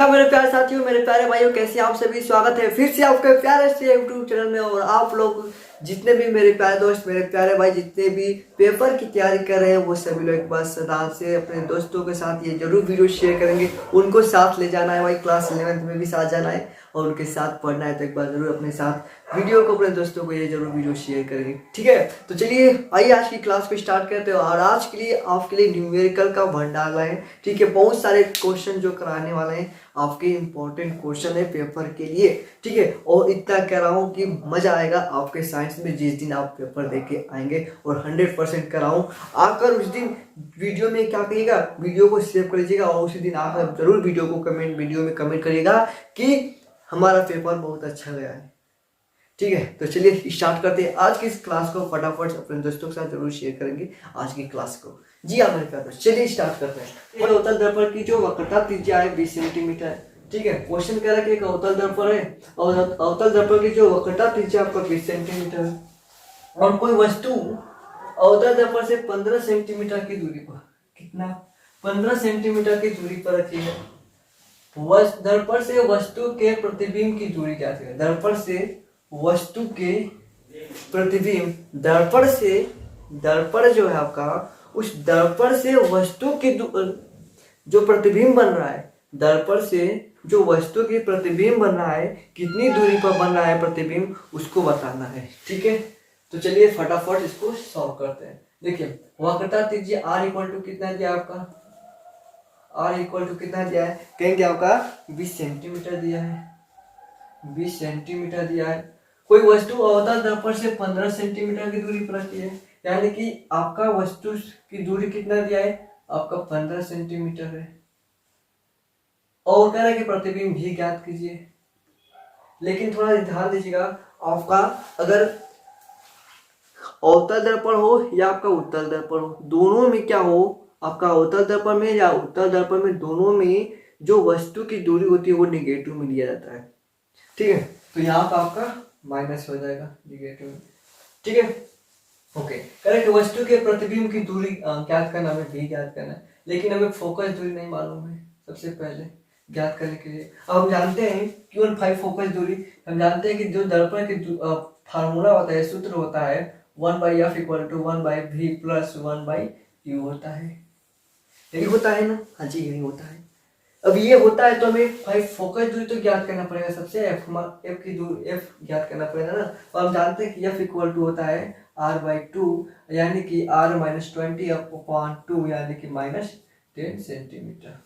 हाँ मेरे प्यारे साथियों, मेरे प्यारे भाइयों, कैसे आप सभी। स्वागत है फिर से आपके प्यारे से यूट्यूब चैनल में। और आप लोग जितने भी मेरे प्यारे दोस्त, मेरे प्यारे भाई, जितने भी पेपर की तैयारी कर रहे हैं, वो सभी लोग एक बार सदा से अपने दोस्तों के साथ ये जरूर वीडियो शेयर करेंगे। उनको साथ ले जाना है भाई, क्लास 11th में भी साथ जाना है और उनके साथ पढ़ना है। तो एक बार जरूर अपने साथ वीडियो को, अपने दोस्तों को ये जरूर वीडियो शेयर करेंगे, ठीक है। तो चलिए आइए आज की क्लास को स्टार्ट करते हैं। और आज के लिए आपके लिए न्यूमेरिकल का भंडार लाए हैं, ठीक है। बहुत सारे क्वेश्चन जो कराने वाले हैं, आपके इंपॉर्टेंट क्वेश्चन है पेपर के लिए, ठीक है। और इतना कह रहा हूँ कि मजा आएगा आपके साइंस में जिस दिन आप पेपर दे के आएंगे। और 100% कह रहा हूँ, आकर उस दिन वीडियो में क्या करिएगा, वीडियो को सेव कर लीजिएगा और उसी दिन आकर जरूर वीडियो में कमेंट करिएगा कि हमारा पेपर बहुत अच्छा गया है, ठीक है। तो चलिए स्टार्ट करते हैं आज की इस क्लास को। फटाफट अपने दोस्तों के साथ जरूर शेयर करेंगे आज की क्लास को। जी हाँ मेरे प्यारे, चलिए स्टार्ट करते हैं। अवतल दर्पण की जो वक्रता त्रिज्या है 20 सेंटीमीटर है, ठीक है। क्वेश्चन कह रहा है कि एक अवतल दर्पण है और अवतल दर्पण की जो वक्रता त्रिज्या आपका 20 सेंटीमीटर है और कोई वस्तु अवतल दर्पण से 15 सेंटीमीटर की दूरी पर, कितना, 15 सेंटीमीटर की दूरी पर रखी है। दर्पण से वस्तु के प्रतिबिंब की दूरी क्या है। दर्पण से वस्तु के प्रतिबिंब, दर्पण जो है आपका, उस दर्पण से वस्तु की जो प्रतिबिंब बन रहा है, दर्पण से जो वस्तु की प्रतिबिंब बन रहा है, कितनी दूरी पर बन रहा है प्रतिबिंब, उसको बताना है, ठीक है। तो चलिए फटाफट इसको सॉल्व करते हैं। देखिए वक्रता त्रिज्या r इक्वल टू कितना दिया आपका, r इक्वल टू कितना दिया है, कहेंगे आपका 20 सेंटीमीटर दिया है, 20 सेंटीमीटर दिया है। कोई वस्तु अवतल दर्पण से 15 सेंटीमीटर की दूरी पर रखी है, यानी कि आपका वस्तु की दूरी कितना दिया है, आपका 15 सेंटीमीटर है। और कह रहा है कि प्रतिबिंब भी ज्ञात कीजिए। लेकिन थोड़ा ध्यान दीजिएगा, आपका अगर अवतल दर्पण हो या आपका उत्तल दर्पण हो, दोनों में क्या हो, आपका अवतल दर्पण में या उत्तल दर्पण में, दोनों में जो वस्तु की दूरी होती है वो निगेटिव में लिया जाता है, ठीक है। तो यहाँ पर आपका माइनस हो जाएगा निगेटिव में, ठीक है। Okay, correct. वस्तु के प्रतिबिंब की दूरी ज्ञात करना, हमें भी ज्ञात करना है, लेकिन हमें फोकस दूरी नहीं मालूम है। सबसे पहले ज्ञात करने के लिए अब हम जानते हैं Q15 फोकस दूरी। हम जानते हैं कि जो दर्पण की फार्मूला होता है, सूत्र होता है 1/f equal to 1/v plus 1/u होता है। यही होता है ना, हाँ जी यही होता है। अब ये होता है तो हमें भाई फोकस दूरी तो ज्ञात करना पड़ेगा। सबसे एफ की दूरी, एफ ज्ञात करना पड़ेगा ना। और हम जानते हैं कि एफ इक्वल टू होता है r/2, यानी कि r माइनस 20/2, यानी कि -10 सेंटीमीटर,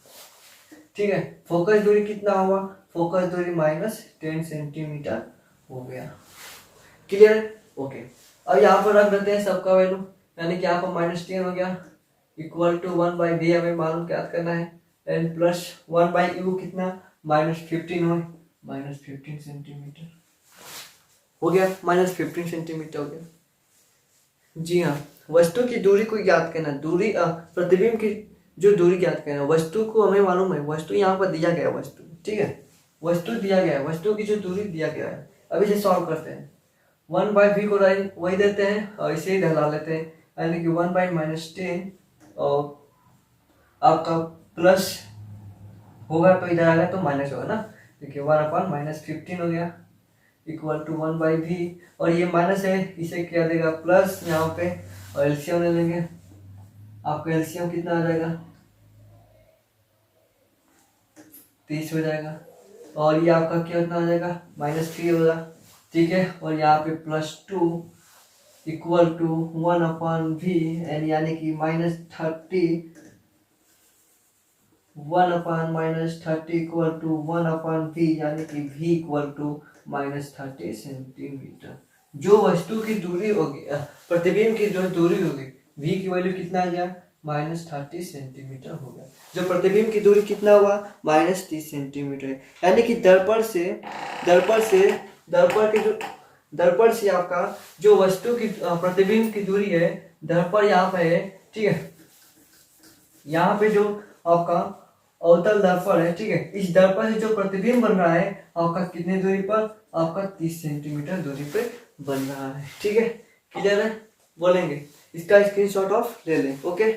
ठीक है। फोकस दूरी कितना हुआ, फोकस दूरी -10 सेंटीमीटर हो गया, क्लियर, ओके। अब यहाँ पर रख देते हैं सबका वैल्यू, यानी कि यहाँ पर -10 हो गया इक्वल टू 1/v हमें मालूम ज्ञात करना है, एंड प्लस 1/u कितना, -15 हो, -15 सेंटीमीटर हो गया, -15 सेंटीमीटर हो गया। जी हाँ, वस्तु की दूरी को ज्ञात करना, दूरी प्रतिबिंब की जो दूरी ज्ञात करना, वस्तु को हमें मालूम है, वस्तु यहाँ पर दिया गया वस्तु, ठीक है, वस्तु दिया गया है, वस्तु की जो दूरी दिया गया है। अब इसे सॉल्व करते हैं। 1/v को वही देते हैं और इसे ही ढला लेते हैं, यानी कि 1/-10 और आपका प्लस होगा तो इधर आएगा तो माइनस होगा ना। देखिए 1/-15 हो गया इक्वल टू 1/v, और ये माइनस है, इसे क्या देगा प्लस यहाँ पे, और एलसीएम ले लेंगे। आपका एलसीएम कितना आ जाएगा, 30 हो जाएगा, और ये आपका क्या कितना हो जाएगा, -3 होगा, ठीक है। और यहाँ पे +2 इक्वल टू 1/v, यानी कि -30, 1/-30 इक्वल टू 1/v, यानी कि v इक्वल टू -30 सेंटीमीटर। जो वस्तु की दूरी होगी, प्रतिबिंब की जो दूरी होगी, v की वैल्यू कितना आ गया, -30 सेंटीमीटर हो गया। जो प्रतिबिंब की दूरी कितना हुआ, -30 सेंटीमीटर, यानी कि दर्पण से आपका जो वस्तु की प्रतिबिंब की दूरी है, दर्पण यहाँ पे है, ठीक है। यहाँ पे जो आपका अवतल दर्पण है, ठीक है, इस दर्पण से जो प्रतिबिंब बन रहा है आपका कितने दूरी पर, आपका 30 सेंटीमीटर दूरी पे बन रहा है, ठीक है। क्लियर है, बोलेंगे इसका स्क्रीनशॉट ऑफ ले लें, ओके,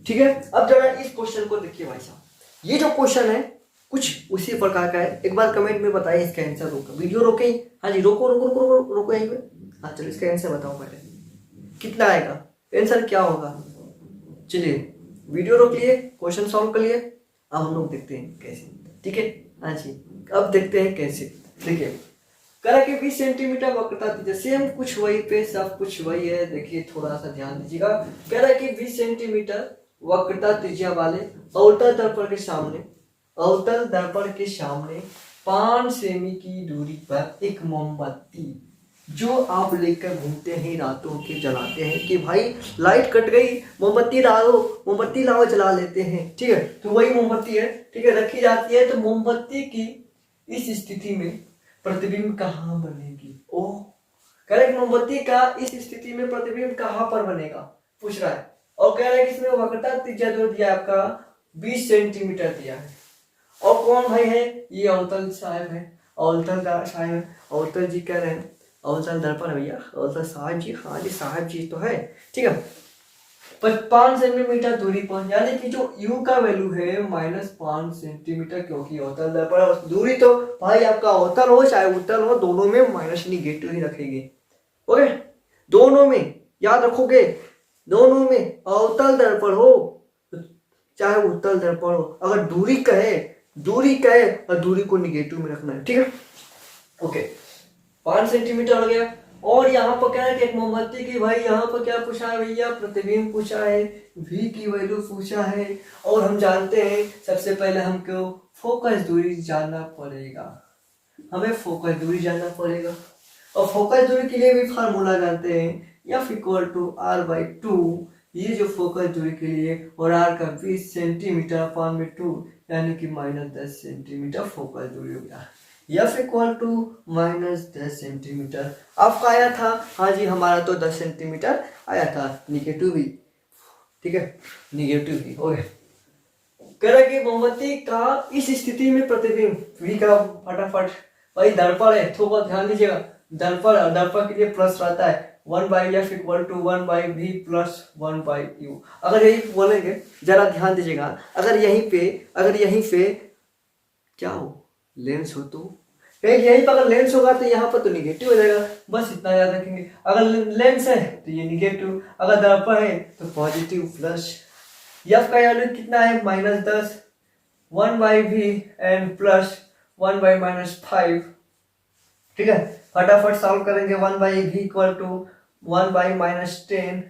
ठीक है। अब जरा इस क्वेश्चन को देखिए भाई साहब, ये जो क्वेश्चन है कुछ उसी प्रकार का है। एक बार कमेंट में बताइए इसका आंसर। रोको वीडियो, रोके। हाँ जी, रोको रोको रोको रोको रोको यहीं पे। हाँ चलो, इसका आंसर बताओ पहले, कितना आएगा, आंसर क्या होगा। चलिए वीडियो रोक लिए, क्वेश्चन सॉल्व कर लिए, अब हम लोग देखते हैं कैसे। ठीक है, हाँ जी, अब देखते हैं कैसे। देखिए, कह कि 20 सेंटीमीटर वक्रता त्रिज्या, सेम कुछ वही पे, सब कुछ वही है। देखिए थोड़ा सा ध्यान दीजिएगा। कह रहा है कि 20 सेंटीमीटर वक्रता त्रिज्या वाले अवतल दर्पण के सामने, अवतल दर्पण के सामने 5 सेमी की दूरी पर एक मोमबत्ती जो आप लेकर घूमते हैं, रातों के जलाते हैं कि भाई लाइट कट गई, मोमबत्ती लाओ, मोमबत्ती लाओ, जला लेते हैं। ठीक है, तो वही मोमबत्ती है, ठीक है, रखी जाती है। तो मोमबत्ती की इस स्थिति में प्रतिबिंब कहाँ बनेगी। ओह, करेक्ट, मोमबत्ती का इस स्थिति में प्रतिबिंब कहाँ पर बनेगा पूछ रहा है। और कह रहा है कि इसमें वक्रता त्रिज्या जो दिया आपका 20 सेंटीमीटर दिया है। और कौन भाई है, ये अवतल साहब है, अवतल साहब है, अवतल जी कह रहे हैं, अवतल दर्पण है भैया, अवतल साहब जी, हाँ जी साहब जी तो है। ठीक है, 5 सेंटीमीटर दूरी पर, यानी कि जो u का वैल्यू है -5 सेंटीमीटर, क्योंकि अवतल दर्पण दूरी तो भाई आपका अवतल हो चाहे उत्तल हो, दोनों में माइनस निगेटिव ही रखेंगे। ओके, दोनों में याद रखोगे, दोनों में अवतल दर्पण हो चाहे उत्तल दर्पण हो, अगर दूरी कहे और दूरी को निगेटिव में रखना है। ठीक है, ओके, 5 सेंटीमीटर हो गया। और यहाँ पर क्या है कि एक मोमबत्ती की, भाई यहाँ पर क्या पूछा है भैया, प्रतिबिंब पूछा है, v की वैल्यू पूछा है। और हम जानते हैं सबसे पहले हमको फोकस दूरी जानना पड़ेगा, हमें फोकस दूरी जानना पड़ेगा। और फोकस दूरी के लिए भी फार्मूला जानते हैं, F=r/2। ये जो फोकस दूरी के लिए, और r का 20 सेंटीमीटर अपान में 2, यानी कि -10 सेंटीमीटर फोकस दूरी हो गया। F=-10 सेंटीमीटर आपका आया था। हाँ जी, हमारा तो 10 सेंटीमीटर आया था, निगेटिव भी। ठीक है, निगेटिव भी। ओके, कह रहा कि मोमबत्ती का इस स्थिति में प्रतिबिंब v का, फटाफट भाई दर्पण है, थोड़ा ध्यान दीजिएगा, दर्पण के लिए प्लस रहता है, 1/f=1/v + 1/u। अगर यही बोलेंगे, जरा ध्यान दीजिएगा, अगर यहीं पे क्या हो, लेंस हो, तो यहीं पर अगर लेंस होगा तो यहाँ पर तो निगेटिव हो जाएगा, बस इतना याद रखेंगे। अगर लेंस है तो ये निगेटिव, अगर दर्पण है तो पॉजिटिव प्लस। f का वैल्यू कितना है, -10, 1/v एंड प्लस 1/-5। ठीक है, फटाफट सॉल्व करेंगे। 1/v = 1/-10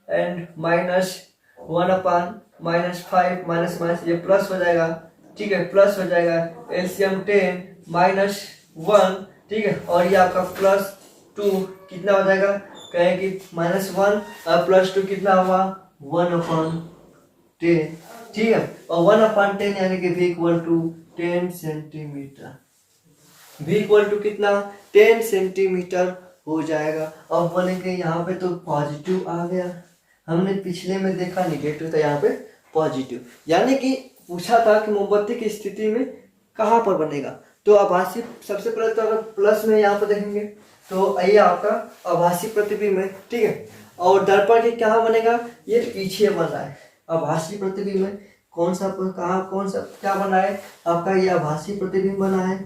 एंड -1/-5, माइनस ये प्लस हो जाएगा। ठीक है, प्लस हो जाएगा, एलसीएम 10 -1। ठीक है, और ये आपका +2 कितना हो जाएगा, कहें कि -1 और +2 कितना हुआ, 1/10। ठीक है, और 1/10 यानी कि v = 10 सेंटीमीटर, v = कितना, 10 सेंटीमीटर हो जाएगा। अब बोलेंगे यहाँ पे तो पॉजिटिव आ गया, हमने पिछले में देखा निगेटिव था, यहाँ पे पॉजिटिव, यानी कि पूछा था कि मोमबत्ती की स्थिति में कहाँ पर बनेगा। तो आभासी, सबसे पहले तो अगर प्लस में यहाँ पर देखेंगे तो ये आपका आभासी प्रतिबिंब है। ठीक है, और दर्पण के कहाँ बनेगा, ये पीछे बन रहा है, आभासी प्रतिबिंब है। कौन सा क्या बना है आपका, ये आभासी प्रतिबिंब बना है,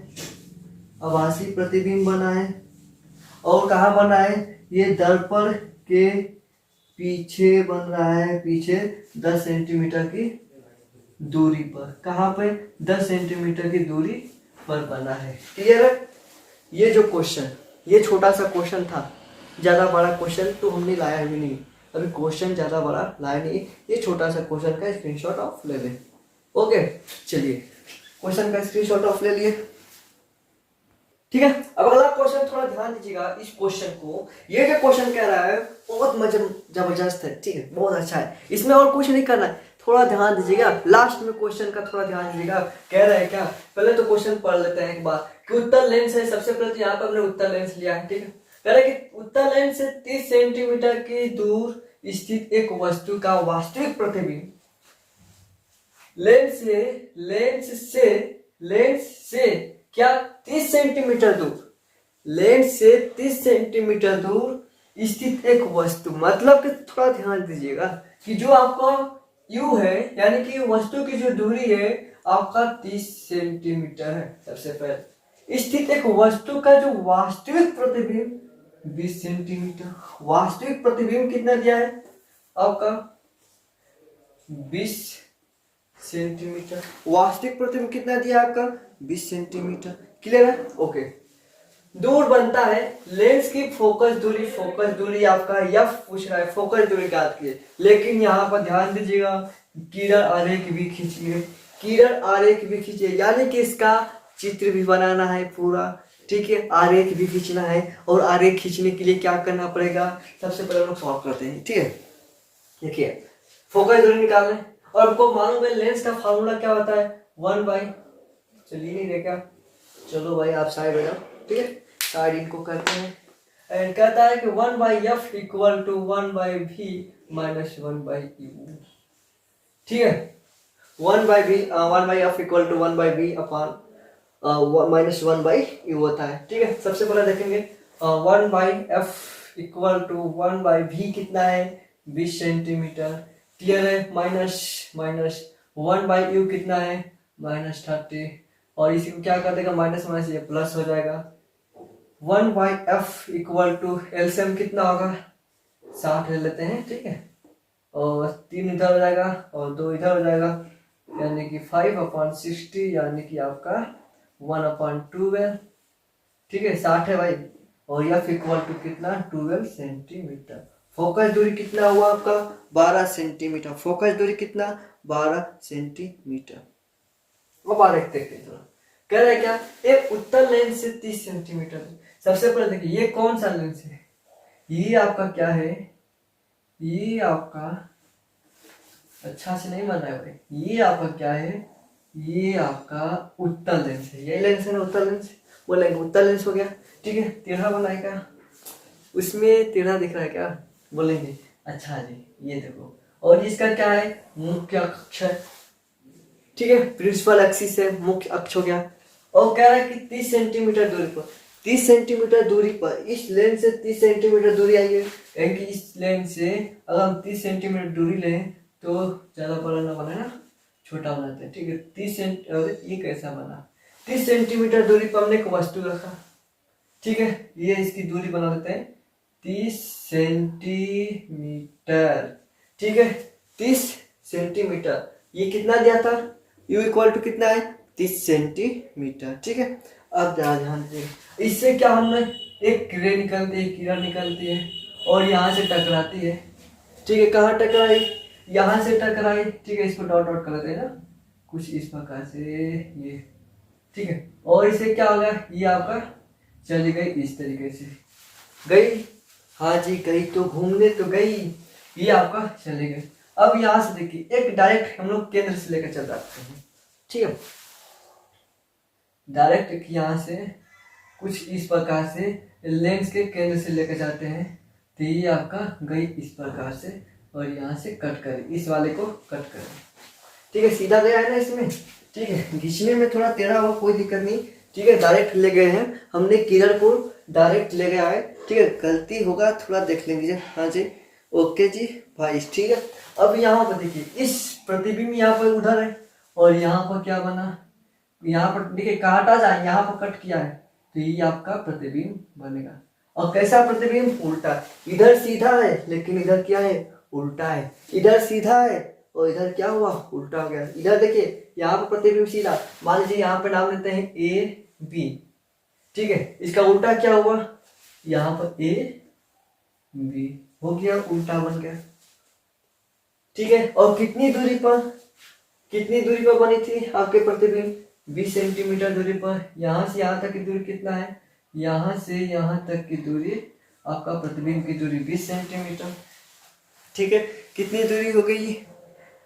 आभासी प्रतिबिंब बना है। और कहाँ बना है, ये दर्पण के पीछे बन रहा है, पीछे 10 सेंटीमीटर की दूरी पर। कहाँ पे, 10 सेंटीमीटर की दूरी पर बना है। क्लियर है, ये जो क्वेश्चन, ये छोटा सा क्वेश्चन था, ज्यादा बड़ा क्वेश्चन तो हमने लाया भी नहीं, अभी क्वेश्चन ज्यादा बड़ा लाया नहीं, ये छोटा सा क्वेश्चन का स्क्रीनशॉट ऑफ ले लें। ओके, चलिए क्वेश्चन का स्क्रीनशॉट ऑफ ले लिए। ठीक है, अब अगला क्वेश्चन थोड़ा ध्यान दीजिएगा इस क्वेश्चन को। ये जो क्वेश्चन कह रहा है बहुत जबरदस्त है। ठीक है, बहुत अच्छा है, इसमें और कुछ नहीं करना है, थोड़ा ध्यान दीजिएगा, लास्ट में क्वेश्चन का थोड़ा ध्यान दीजिएगा। कह रहा है क्या, पहले तो क्वेश्चन पढ़ लेते हैं एक बार कि उत्तल लेंस है। सबसे पहले तो यहाँ पर हमने उत्तल लेंस लिया है। ठीक है, कह रहा है कि उत्तल लेंस से 30 सेंटीमीटर की दूर स्थित एक वस्तु का वास्तविक प्रतिबिंब लेंस से क्या 30 सेंटीमीटर दूर, लेंस से 30 सेंटीमीटर दूर स्थित एक वस्तु, मतलब कि थोड़ा ध्यान दीजिएगा कि जो आपका u है, यानी कि वस्तु की जो दूरी है आपका 30 सेंटीमीटर है। सबसे पहले स्थित एक वस्तु का जो वास्तविक प्रतिबिंब 20 सेंटीमीटर। वास्तविक प्रतिबिंब कितना दिया है आपका 20 सेंटीमीटर। वास्तविक प्रतिबिंब कितना दिया आपका 20 सेंटीमीटर। क्लियर है? ओके। दूर बनता है लेंस की फोकस दूरी आपका एफ पूछ रहा है, फोकस दूरी ज्ञात कीजिए। लेकिन यहाँ पर ध्यान दीजिएगा किरण आरेख भी खींचिए, किरण आरेख भी खींचिए, यानी कि इसका चित्र भी बनाना है पूरा। ठीक है, आरेख भी खींचना है। और आरेख खींचने के लिए क्या करना पड़ेगा, सबसे पहले हम लोग सॉल्व करते हैं। ठीक है, देखिए फोकस दूरी निकालना है और आपको मालूम है लेंस का फार्मूला क्या होता है 1/, चलिए नहीं देखा, चलो भाई आप साइड हो जाओ। ठीक है, साइड इनको करते हैं एंड कहता है कि 1/f equal to 1/v minus 1/u। ठीक है, 1/f equal to 1/v upon minus 1/u होता है। ठीक है, सबसे पहले देखेंगे 1/f इक्वल टू 1/v कितना है 20 सेंटीमीटर। क्लियर है? माइनस 1/u कितना है -30, और इसी को क्या कर देगा माइनस माइनस ये प्लस हो जाएगा। 1/f इक्वल टू एलसीएम कितना होगा 60 ले लेते हैं। ठीक है, और 3 इधर हो जाएगा और 2 इधर हो जाएगा, यानी कि 5/60 यानी कि आपका 1/12। ठीक है, 60 है भाई, और f इक्वल टू कितना 12 सेंटीमीटर। फोकस दूरी कितना हुआ आपका 12 सेंटीमीटर। फोकस दूरी कितना 12 सेंटीमीटर। अब आरेख देखते हैं थोड़ा। कह रहा है क्या, एक उत्तल लेंस से 30 सेंटीमीटर। सबसे पहले देखिए ये कौन सा लेंस है, ये आपका क्या है, ये आपका अच्छा से नहीं बन रहा है भाई, ये आपका क्या है, ये आपका उत्तल लेंस है। ये लेंस है ना उत्तल लेंस, बोलेंगे उत्तल लेंस हो गया। ठीक है, टेढ़ा बनाएगा, उसमें टेढ़ा दिख रहा है क्या, बोलेंगे अच्छा जी ये देखो। और इसका क्या है मुख्य अक्ष है। ठीक है, प्रिंसिपल एक्सिस है, मुख्य अक्ष हो गया। और कह रहा है कि 30 सेंटीमीटर दूरी पर, 30 सेंटीमीटर दूरी पर इस लेंस से 30 सेंटीमीटर दूरी आई है, यानी कि इस लेंस से अगर हम 30 सेंटीमीटर दूरी लें तो ज्यादा बड़ा ना बना ना, छोटा बनाते हैं। ठीक है, 30 सेंटीमीटर, ये कैसा बना 30 सेंटीमीटर दूरी पर हमने एक वस्तु रखा। ठीक है, ये इसकी दूरी बना देते हैं 30 सेंटीमीटर। ठीक है, 30 सेंटीमीटर, ये कितना दिया था u इक्वल टू कितना है 30 सेंटीमीटर। ठीक है, अब ध्यान दीजिए, इससे क्या हमने एक किरण निकलती है और यहाँ से टकराती है। ठीक है, कहाँ टकराई, यहाँ से टकराई। ठीक है, इसको डॉट डॉट कर लेते हैं ना कुछ इस प्रकार से ये। ठीक है, और इसे क्या होगा, ये आपका चली गई इस तरीके से गई, हाँ जी गई, तो घूमने तो गई, ये आपका चले गए। अब यहाँ से देखिए एक डायरेक्ट हम लोग केंद्र से लेकर चल जाते हैं। ठीक है, डायरेक्ट यहाँ से कुछ इस प्रकार से लेंस के केंद्र से लेकर जाते हैं, तो ये आपका गई इस प्रकार से, और यहाँ से कट करें, इस वाले को कट करें। ठीक है, सीधा गया है ना इसमें। ठीक है, खींचने में थोड़ा टेढ़ा हुआ, कोई दिक्कत नहीं। ठीक है, डायरेक्ट ले गए हैं हमने, किरण को डायरेक्ट ले गया है। ठीक है, गलती होगा थोड़ा देख लेंगे। हाँ जी, ओके जी भाई। ठीक है, अब यहाँ पर देखिए इस प्रतिबिंब यहाँ पर उधर है और यहाँ पर क्या बना, यहाँ पर देखिए काटा जाए, यहाँ पर कट किया है, तो ये आपका प्रतिबिंब बनेगा। और कैसा प्रतिबिंब, उल्टा। इधर सीधा है लेकिन इधर क्या है उल्टा है, इधर सीधा है और इधर क्या हुआ उल्टा हो गया। इधर देखिए यहाँ पर प्रतिबिंब सीधा, मान लीजिए यहाँ पे नाम लेते हैं ए बी। ठीक है, इसका उल्टा क्या हुआ, यहाँ पर ए बी हो गया, उल्टा बन गया। ठीक है, और कितनी दूरी पर बनी थी आपके प्रतिबिंब 20 सेंटीमीटर दूरी पर। यहाँ से यहाँ तक की दूरी कितना है, यहाँ से यहाँ तक की दूरी आपका प्रतिबिंब की दूरी 20 सेंटीमीटर। ठीक है, कितनी दूरी हो गई,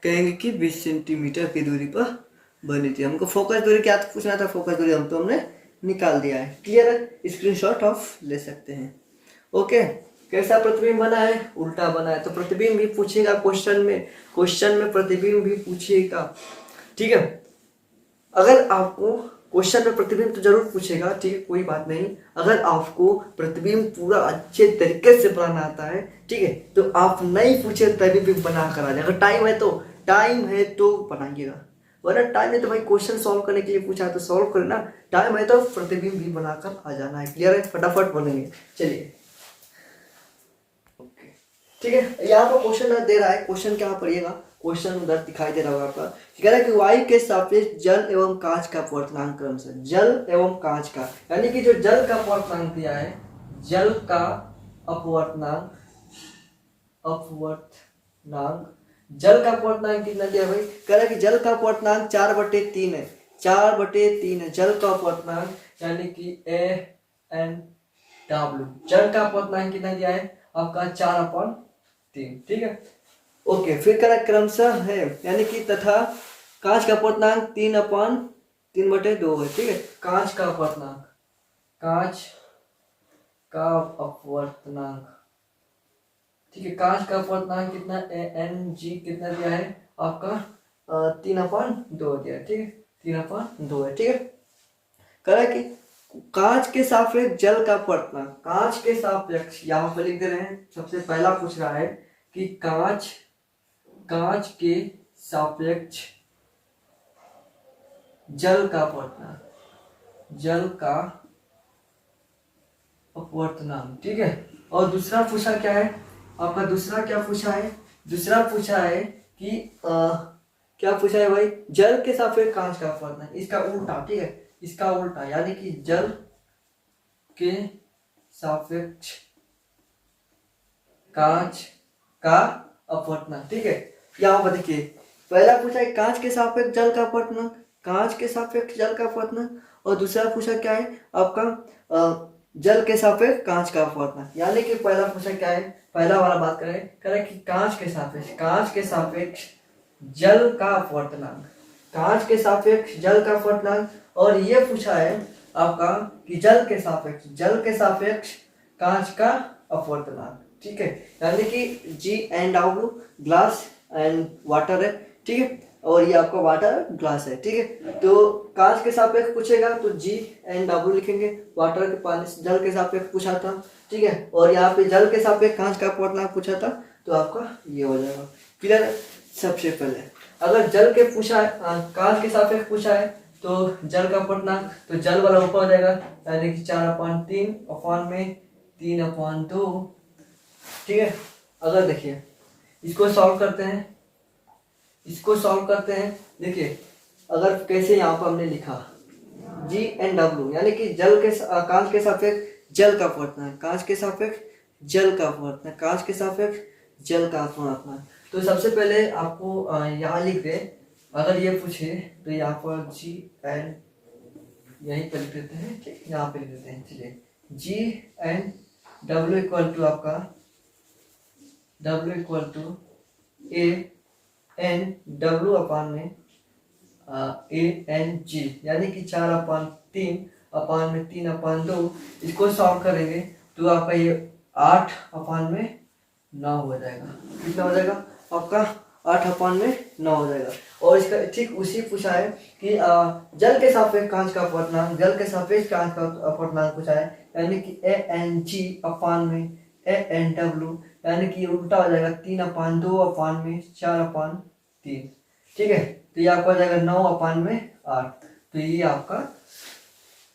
कहेंगे कि 20 सेंटीमीटर की दूरी पर बनी थी। हमको फोकस दूरी क्या पूछना था, फोकस दूरी हम तो हमने निकाल दिया है। क्लियर है, स्क्रीनशॉट ऑफ ले सकते हैं। ओके, कैसा प्रतिबिंब बना है, उल्टा बना है। तो प्रतिबिंब भी पूछेगा क्वेश्चन में प्रतिबिंब भी पूछेगा। ठीक है, अगर आपको क्वेश्चन में प्रतिबिंब तो जरूर पूछेगा। ठीक है, कोई बात नहीं। अगर आपको प्रतिबिंब पूरा अच्छे तरीके से बनाना आता है, ठीक है, तो आप नहीं पूछे तभी भी बना कर आ जाए। अगर टाइम है तो बनाइएगा, वरना टाइम है तो भाई क्वेश्चन सॉल्व करने के लिए पूछा है तो सॉल्व करना, टाइम है तो प्रतिबिंब भी बनाकर आ जाना है। क्लियर है, फटाफट बनेंगे। चलिए ओके ठीक है, यहाँ पर क्वेश्चन दे रहा है, क्वेश्चन क्या पढ़िएगा, क्वेश्चन उधर दिखाई दे रहा होगा आपका। कह रहा है कि वायु के सापेक्ष जल एवं कांच का अपवर्तनांक क्रमशः, जल एवं कांच का, यानी कि जो जल का अपवर्तनांक दिया है, जल का अपवर्तनांक, जल का अपवर्तनांक कितना दिया भाई, कह रहा है कि जल का अपवर्तनांक 4/3 है, 4/3 है जल का अपवर्तनांक, यानी कि ANW, जल का अपवर्तनांक कितना दिया है आपका 4/3। ठीक है ओके, फिर कह रहा है क्रमशः है, यानी कि तथा कांच का अपवर्तनांक 3/2 है। ठीक है, कांच का अपवर्तनांक, कांच का अपवर्तनांक, ठीक है, कांच का अपवर्तनांक कितना ANG कितना दिया है आपका 3/2 दिया है। ठीक है, 3/2 है। ठीक है, कह रहा है कि कांच के सापेक्ष जल का अपवर्तनांक, कांच के सापेक्ष यहाँ पर लिख दे रहे हैं। सबसे पहला पूछ रहा है कि कांच के सापेक्ष जल का अपवर्तनांक, जल का अपवर्तनांक। ठीक है, और दूसरा पूछा क्या है आपका, दूसरा क्या पूछा है, दूसरा पूछा है कि क्या पूछा है भाई, जल के सापेक्ष कांच का अपवर्तनांक, इसका उल्टा। ठीक है, इसका उल्टा, यानी कि जल के सापेक्ष कांच का अपवर्तनांक। ठीक है, यहाँ पर देखिए पहला पूछा है कांच के सापेक्ष जल का अपवर्तनांक, कांच के सापेक्ष जल का अपवर्तनांक, और दूसरा पूछा क्या है आपका जल के सापेक्ष कांच का अपवर्तनांक। यानी कि पहला पूछा क्या है, पहला वाला बात करें, कह रहे कि कांच के सापेक्ष जल का अपवर्तनांक, कांच के सापेक्ष जल का अपवर्तनांक, और ये पूछा है आपका कि जल के सापेक्ष कांच का अपवर्तनांक। ठीक है, यानी कि G&W ग्लास एंड वाटर है। ठीक है, और ये आपका वाटर ग्लास है। ठीक है, तो कांच के सापेक्ष पूछेगा तो G&W लिखेंगे, वाटर के पानी जल के सापेक्ष पूछा था। ठीक है, और यहाँ पे जल के सापेक्ष कांच का अपवर्तनांक पूछा था, तो आपका ये हो जाएगा। क्लियर है, सबसे पहले अगर जल के पूछा है, कांच के सापेक्ष पूछा है तो जल का अपवर्तनांक, तो जल वाला ऊपर हो जाएगा, यानी कि 4/3 अपान में 3/2। ठीक है, अगर देखिए इसको सॉल्व करते हैं, देखिए अगर कैसे यहाँ पर हमने लिखा G&W, यानी कि जल के कांच के सापेक्ष जल का अपवर्तनांक, कांच के सापेक्ष जल का अपवर्तनांक, कांच के सापेक्ष जल का अपवर्तनांक। तो सबसे पहले आपको यहाँ लिख दे, अगर ये पूछे तो यहाँ पर G&, यहीं पर लिख देते हैं। ठीक, यहाँ पे लिख देते हैं। चलिए G&W इक्वल टू आपका W इक्वल टू ANW अपान में ANG, यानी कि 4/3 अपान में 3/2। इसको सॉल्व करेंगे तो आपका ये 8/9 हो जाएगा। कितना हो जाएगा आपका 8/9 हो जाएगा। और इसका ठीक उसी पूछा है कि जल के सापेक्ष कांच का अपवर्तनांक, जल के सापेक्ष कांच का अपवर्तनांक पूछा है, यानी कि ANG अपान में ANW, यानी कि उल्टा हो जाएगा 3/2 अपान में 4/3। ठीक है, तो ये आपका हो जाएगा 9/8। तो ये आपका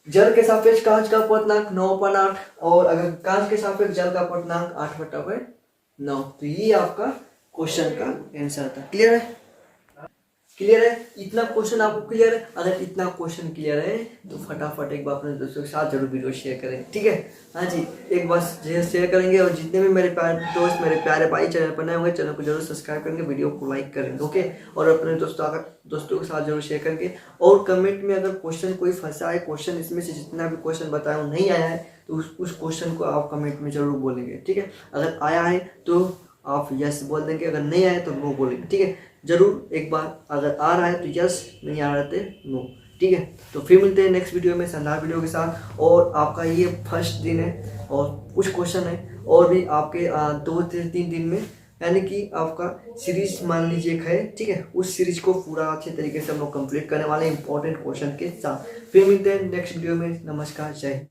जल के सापेक्ष कांच का अपवर्तनांक 9/8, और अगर कांच के सापेक्ष जल का अपवर्तनांक 8/9। तो ये आपका क्वेश्चन का आंसर था। क्लियर है, इतना क्वेश्चन आपको क्लियर है? अगर इतना क्वेश्चन क्लियर है तो फटाफट एक बार अपने दोस्तों के साथ जरूर वीडियो शेयर करें। ठीक है, हाँ जी, एक बार शेयर करेंगे, और जितने भी मेरे प्यारे दोस्त, मेरे प्यारे भाई चैनल पर नए होंगे, चैनल को जरूर सब्सक्राइब करेंगे, वीडियो को लाइक करेंगे। ओके, और अपने दोस्तों के साथ जरूर शेयर करेंगे। और कमेंट में अगर क्वेश्चन कोई फंसा है, क्वेश्चन इसमें से जितना भी क्वेश्चन बताया वो नहीं आया है, तो उस क्वेश्चन को आप कमेंट में जरूर बोलेंगे। ठीक है, अगर आया है तो आप यस बोल देंगे, अगर नहीं आया तो नो बोलेंगे। ठीक है, जरूर एक बार अगर आ रहा है तो यस, नहीं आ रहा है तो नो। ठीक है, तो फिर मिलते हैं नेक्स्ट वीडियो में शानदार वीडियो के साथ। और आपका ये फर्स्ट दिन है और कुछ क्वेश्चन है और भी आपके 2 से 3 दिन में, यानी कि आपका सीरीज मान लीजिए एक है। ठीक है, उस सीरीज को पूरा अच्छे तरीके से हम लोग कंप्लीट करने वाले हैं इंपॉर्टेंट क्वेश्चन के साथ। फिर मिलते हैं नेक्स्ट वीडियो में। नमस्कार, जय हिंद।